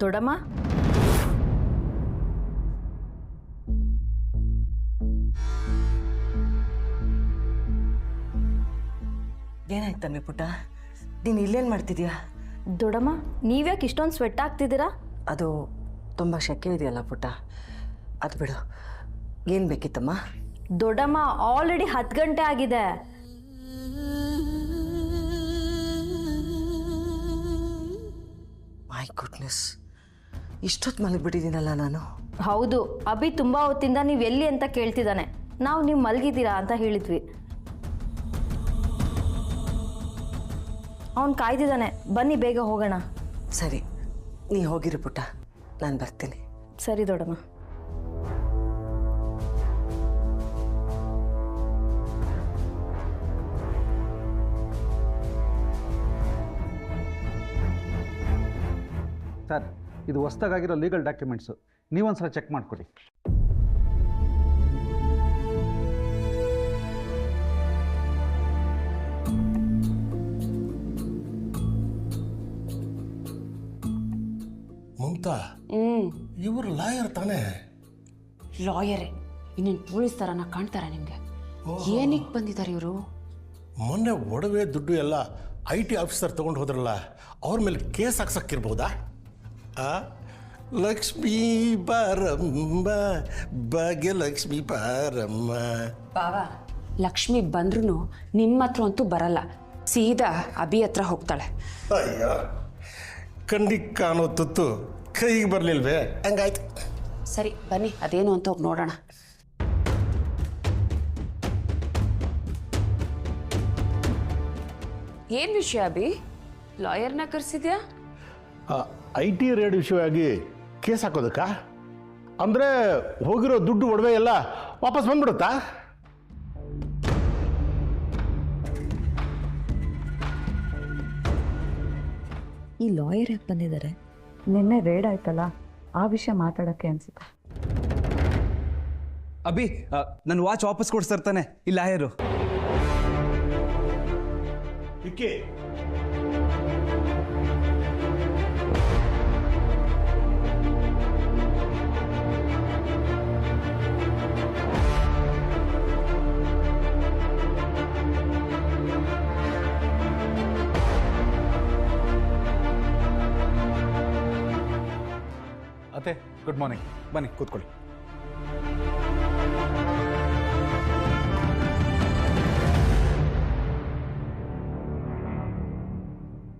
ದೊಡಮ್ಮ ಏನಾಯ್ತಮ್ಮಿ ಪುಟ್ಟ, ನೀನು ಇಲ್ಲೇನು ಮಾಡ್ತಿದ್ಯಾ? ದೊಡಮ್ಮ ನೀವ್ಯಾಕೆ ಇಷ್ಟೊಂದು ಸ್ವೆಟ್ ಆಗ್ತಿದ್ದೀರಾ? ಅದು ತುಂಬ ಶೆಕೆ ಇದೆಯಲ್ಲ ಪುಟ್ಟ, ಅದು ಬಿಡು. ಏನು ಬೇಕಿತ್ತಮ್ಮ? ದೊಡಮ್ಮ ಆಲ್ರೆಡಿ 10 ಗಂಟೆ ಆಗಿದೆ. ಮೈ ಗುಡ್ನೆಸ್, ಇಷ್ಟೊತ್ತು ಮಲಗಿಬಿಟ್ಟಿದ್ದೀನಲ್ಲ ನಾನು. ಹೌದು, ಅಭಿ ತುಂಬ ಹೊತ್ತಿಂದ ನೀವು ಎಲ್ಲಿ ಅಂತ ಕೇಳ್ತಿದ್ದಾನೆ. ನಾವು ನೀವು ಮಲಗಿದ್ದೀರಾ ಅಂತ ಹೇಳಿದ್ವಿ. ಅವನು ಕಾಯ್ದಿದ್ದಾನೆ, ಬನ್ನಿ ಬೇಗ ಹೋಗೋಣ. ಸರಿ, ನೀ ಹೋಗಿರು ಪುಟ್ಟ, ನಾನು ಬರ್ತೀನಿ. ಸರಿ ದೊಡಮ್ಮ. ಸರ್, ಇದು ಹೊಸದಾಗಿರೋ ಲೀಗಲ್ ಡಾಕ್ಯುಮೆಂಟ್ಸು, ನೀವೊಂದ್ಸಲ ಚೆಕ್ ಮಾಡಿಕೊಡಿ. ಮಮತಾ, ಇವರು ಲಾಯರ್ ತಾನೇ? ಲಾಯರೇ, ಇನ್ನೇನು ಪೊಲೀಸ್ ಥರನ ಕಾಣ್ತಾರ ನಿಮಗೆ? ಏನಕ್ಕೆ ಬಂದಿದ್ದಾರೆ ಇವರು? ಮೊನ್ನೆ ಒಡವೆ ದುಡ್ಡು ಎಲ್ಲ IT ಆಫೀಸರ್ ತೊಗೊಂಡು ಹೋದ್ರಲ್ಲ, ಅವ್ರ ಮೇಲೆ ಕೇಸ್ ಹಾಕ್ಸಕ್ಕಿರ್ಬೋದಾ? ಲಕ್ಷ್ಮೀ ಬಾರಮ್ಮ, ಭಾಗ್ಯಲಕ್ಷ್ಮಿ ಬಾರಮ್ಮ. ಬಾವಾ, ಲಕ್ಷ್ಮಿ ಬಂದ್ರೂ ನಿಮ್ಮ ಹತ್ರ ಅಂತೂ ಬರಲ್ಲ, ಸೀದಾ ಅಭಿ ಹತ್ರ ಹೋಗ್ತಾಳೆ. ಅಯ್ಯ, ಕಣ್ಣಿಗೆ ಕಾಣೋ ತುತ್ತು ಕೈಗೆ ಬರಲಿಲ್ವೇ? ಹಂಗಾಯ್ತು. ಸರಿ ಬನ್ನಿ, ಅದೇನು ಅಂತ ಹೋಗಿ ನೋಡೋಣ. ಏನು ವಿಷಯ ಅಭಿ? ಲಾಯರ್ನ ಕರೆಸಿದ್ಯಾ? IT ರೇಡ್ ವಿಷಯವಾಗಿ ಕೇಸ್ ಹಾಕೋದಕ್ಕಾ? ಅಂದರೆ ಹೋಗಿರೋ ದುಡ್ಡು ಒಡವೆ ಎಲ್ಲ ವಾಪಸ್ ಬಂದ್ಬಿಡುತ್ತಾ? ಈ ಲಾಯರ್ ಯಾಕೆ ಬಂದಿದ್ದಾರೆ? ನಿನ್ನೆ ರೇಡ್ ಆಯ್ತಲ್ಲ, ಆ ವಿಷಯ ಮಾತಾಡೋಕ್ಕೆ ಅನ್ಸುತ್ತೆ. ಅಭಿ, ನನ್ನ ವಾಚ್ ವಾಪಸ್ ಕೊಡ್ಸ್ತಾರ್ತಾನೆ ಈ ಲಾಯರು. ಇಕ್ಕೆ ಅತ್ತೆ, ಗುಡ್ ಮಾರ್ನಿಂಗ್. ಬನ್ನಿ ಕೂತ್ಕೊಳ್ಳಿ.